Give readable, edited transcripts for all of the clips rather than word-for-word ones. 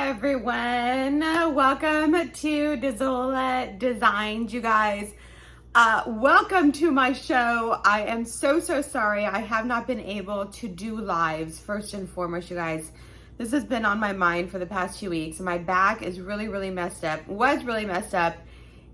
everyone. Welcome to Dezola Designs, you guys. Welcome to my show. I am so sorry I have not been able to do lives. First and foremost, you guys, this has been on my mind for the past 2 weeks. My back is really messed up. Was really messed up.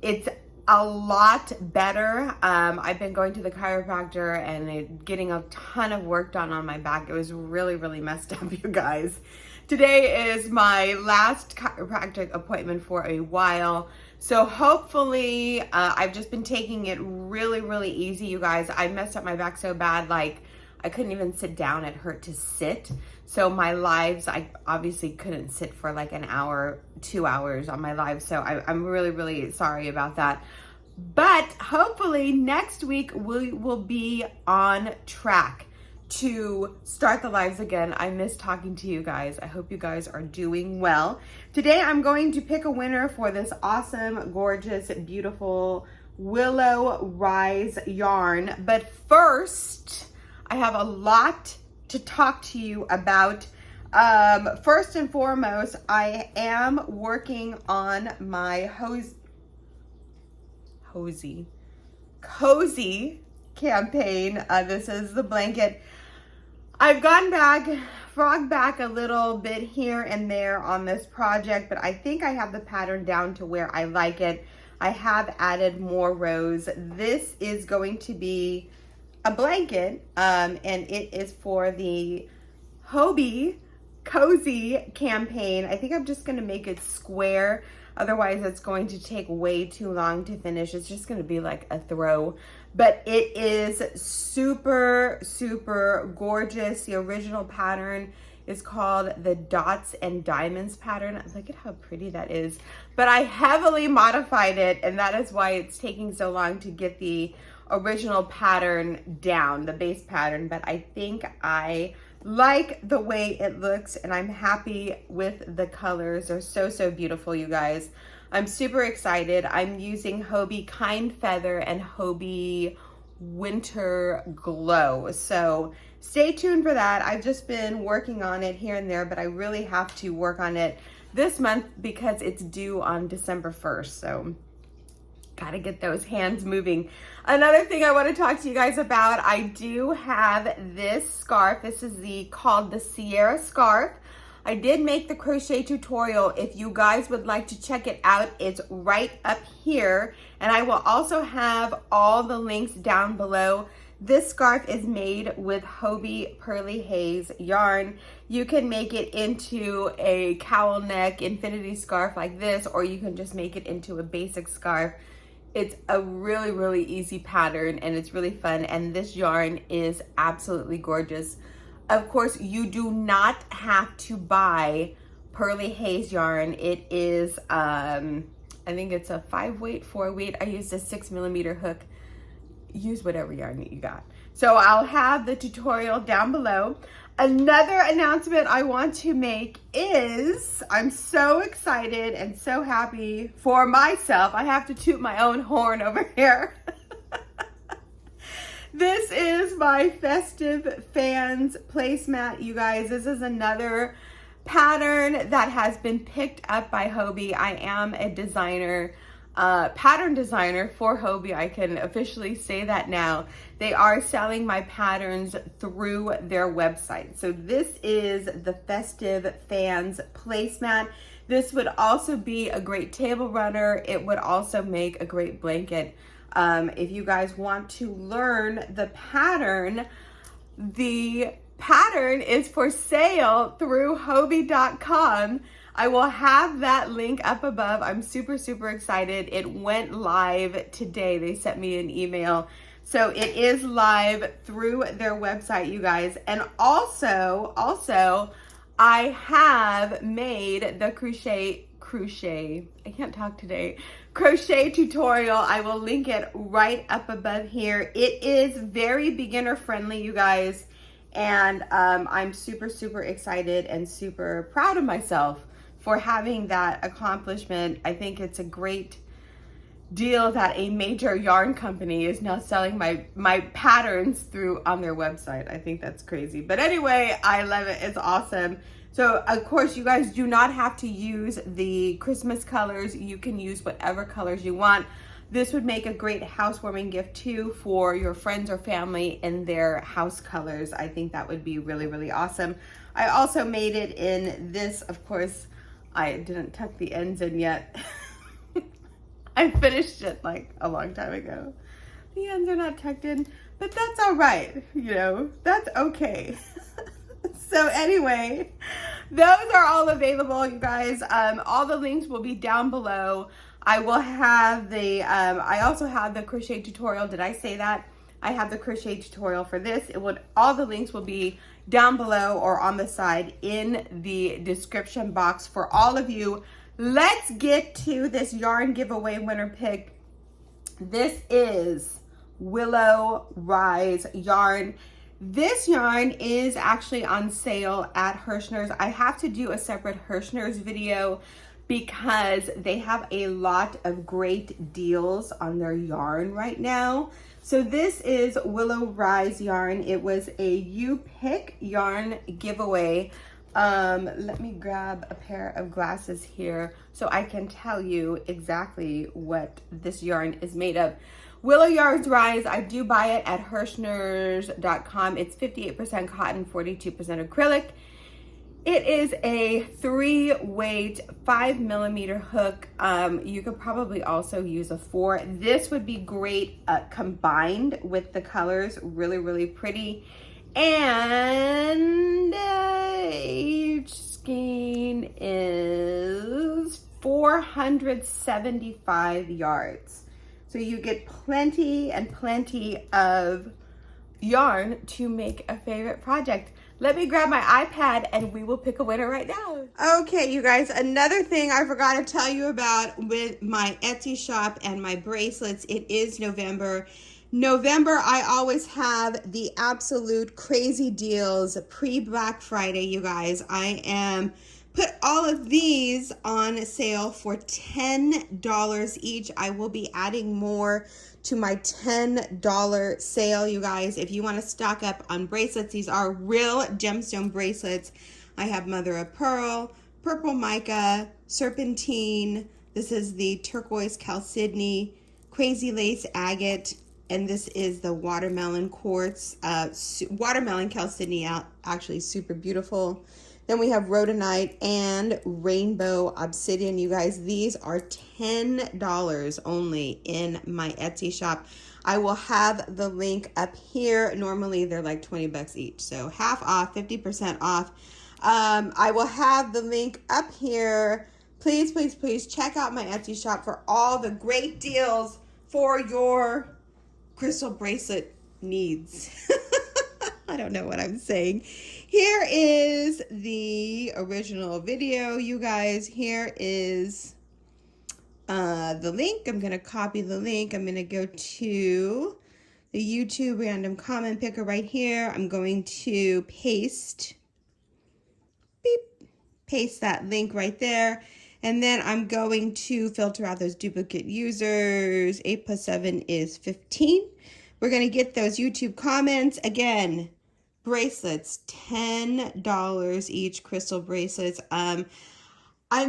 It's a lot better. I've been going to the chiropractor and getting a ton of work done on my back. It was really messed up, you guys. Today is my last chiropractic appointment for a while. So hopefully, I've just been taking it really easy, you guys. I messed up my back so bad, like I couldn't even sit down. It hurt to sit. So my lives, I obviously couldn't sit for like an hour, 2 hours on my live. So I'm really sorry about that. But hopefully next week we will be on track to start the lives again. I miss talking to you guys. I hope you guys are doing well. Today I'm going to pick a winner for this awesome, gorgeous, beautiful Willow Rise yarn. But first, I have a lot to talk to you about. First and foremost, I am working on my cozy campaign. This is the blanket. I've frogged back a little bit here and there on this project, but I think I have the pattern down to where I like it. I have added more rows. This is going to be a blanket, and it is for the Hobie Cozy campaign. I think I'm just gonna make it square. Otherwise, it's going to take way too long to finish. It's just gonna be like a throw. But it is super gorgeous. The original pattern is called the Dots and Diamonds pattern. Look at how pretty that is. But I heavily modified it, and that is why it's taking so long to get the original pattern down, the base pattern. But I think I like the way it looks, and I'm happy with the colors. They're so beautiful, you guys. I'm super excited. I'm using Hobie Kind Feather and Hobie Winter Glow. So stay tuned for that. I've just been working on it here and there, but I really have to work on it this month because it's due on December 1st. So gotta get those hands moving. Another thing I want to talk to you guys about, I do have this scarf. This is called the Sierra scarf. I did make the crochet tutorial. If you guys would like to check it out, it's right up here. And I will also have all the links down below. This scarf is made with Hobie Pearly Haze yarn. You can make it into a cowl neck infinity scarf like this, or you can just make it into a basic scarf. It's a really easy pattern, and it's really fun, and this yarn is absolutely gorgeous. Of course, you do not have to buy Pearly Haze yarn. It is, I think it's a 5-weight, 4-weight. I used a 6mm hook. Use whatever yarn you got. So I'll have the tutorial down below. Another announcement I want to make is I'm so excited and so happy for myself. I have to toot my own horn over here. This is my Festive Fans placemat, you guys. This is another pattern that has been picked up by Hobie. I am a designer, pattern designer for Hobie. I can officially say that now. They are selling my patterns through their website. So this is the Festive Fans placemat. This would also be a great table runner. It would also make a great blanket. If you guys want to learn the pattern is for sale through Hobie.com. I will have that link up above. I'm super excited. It went live today. They sent me an email. So it is live through their website, you guys. And also, I have made the crochet, I can't talk today, crochet tutorial. I will link it right up above here. It is very beginner friendly, you guys. And I'm super excited and super proud of myself for having that accomplishment. I think it's a great deal that a major yarn company is now selling my patterns on their website. I think that's crazy. But anyway, I love it. It's awesome. So of course you guys do not have to use the Christmas colors. You can use whatever colors you want. This would make a great housewarming gift too for your friends or family in their house colors. I think that would be really, really awesome. I also made it in this, of course, I didn't tuck the ends in yet. I finished it like a long time ago. The ends are not tucked in, but that's all right. You know, that's okay. So anyway, those are all available, you guys. All the links will be down below. I will have the, I also have the crochet tutorial. Did I say that? I have the crochet tutorial for this. All the links will be down below or on the side in the description box for all of you. Let's get to this yarn giveaway winner pick. This is Willow Rise yarn. This yarn is actually on sale at Hirschner's. I have to do a separate Hirschner's video because they have a lot of great deals on their yarn right now. So this is Willow Rise yarn. It was a You Pick yarn giveaway. Let me grab a pair of glasses here so I can tell you exactly what this yarn is made of. Willow Yarns Rise, I do buy it at Hirschners.com. It's 58% cotton, 42% acrylic. It is a 3-weight 5mm hook. You could probably also use a 4. This would be great combined with the colors. Really, really pretty. And each skein is 475 yards. So you get plenty and plenty of yarn to make a favorite project. Let me grab my iPad and we will pick a winner right now. Okay, you guys, another thing I forgot to tell you about with my Etsy shop and my bracelets, it is November. November, I always have the absolute crazy deals pre-Black Friday, you guys. I am put all of these on sale for $10 each. I will be adding more to my $10 sale, you guys. If you want to stock up on bracelets, these are real gemstone bracelets. I have Mother of Pearl, Purple Mica, Serpentine. This is the Turquoise Chalcedony, Crazy Lace Agate, and this is the Watermelon Quartz. Watermelon Chalcedony, actually super beautiful. Then we have Rhodonite and Rainbow Obsidian. You guys, these are $10 only in my Etsy shop. I will have the link up here. Normally they're like 20 bucks each. So half off, 50% off. I will have the link up here. Please, please, please check out my Etsy shop for all the great deals for your crystal bracelet needs. I don't know what I'm saying. Here is the original video, you guys. Here is the link. I'm going to copy the link. I'm going to go to the YouTube random comment picker right here. I'm going to paste that link right there. And then I'm going to filter out those duplicate users. 8 plus 7 is 15. We're going to get those YouTube comments. Again, bracelets, $10 each, crystal bracelets. I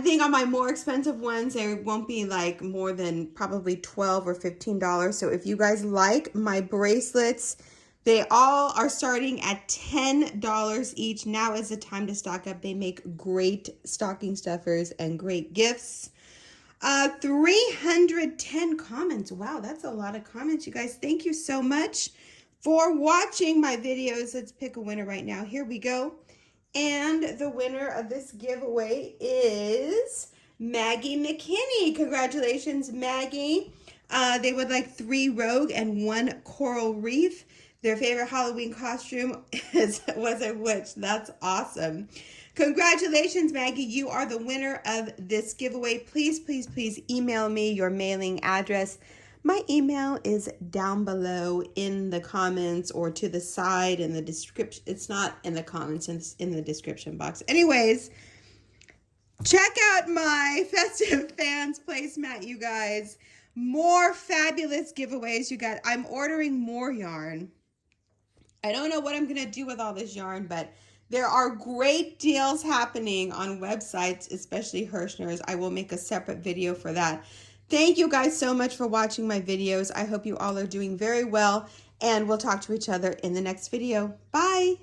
think on my more expensive ones, there won't be like more than probably $12 or $15. So if you guys like my bracelets, they all are starting at $10 each. Now is the time to stock up. They make great stocking stuffers and great gifts. 310 comments. Wow, that's a lot of comments, you guys. Thank you so much for watching my videos. Let's pick a winner right now. Here we go. And the winner of this giveaway is Maggie McKinney. Congratulations, Maggie. They would like 3 rogue and 1 coral reef. Their favorite Halloween costume was a witch. That's awesome. Congratulations, Maggie. You are the winner of this giveaway. Please, please, please email me your mailing address. My email is down below in the comments or to the side in the description. It's not in the comments, it's in the description box. Anyways, check out my Festive Fans placemat, you guys. More fabulous giveaways, you guys. I'm ordering more yarn. I don't know what I'm going to do with all this yarn, but There are great deals happening on websites, especially Hirschner's. I will make a separate video for that. Thank you guys so much for watching my videos. I hope you all are doing very well, and we'll talk to each other in the next video. Bye.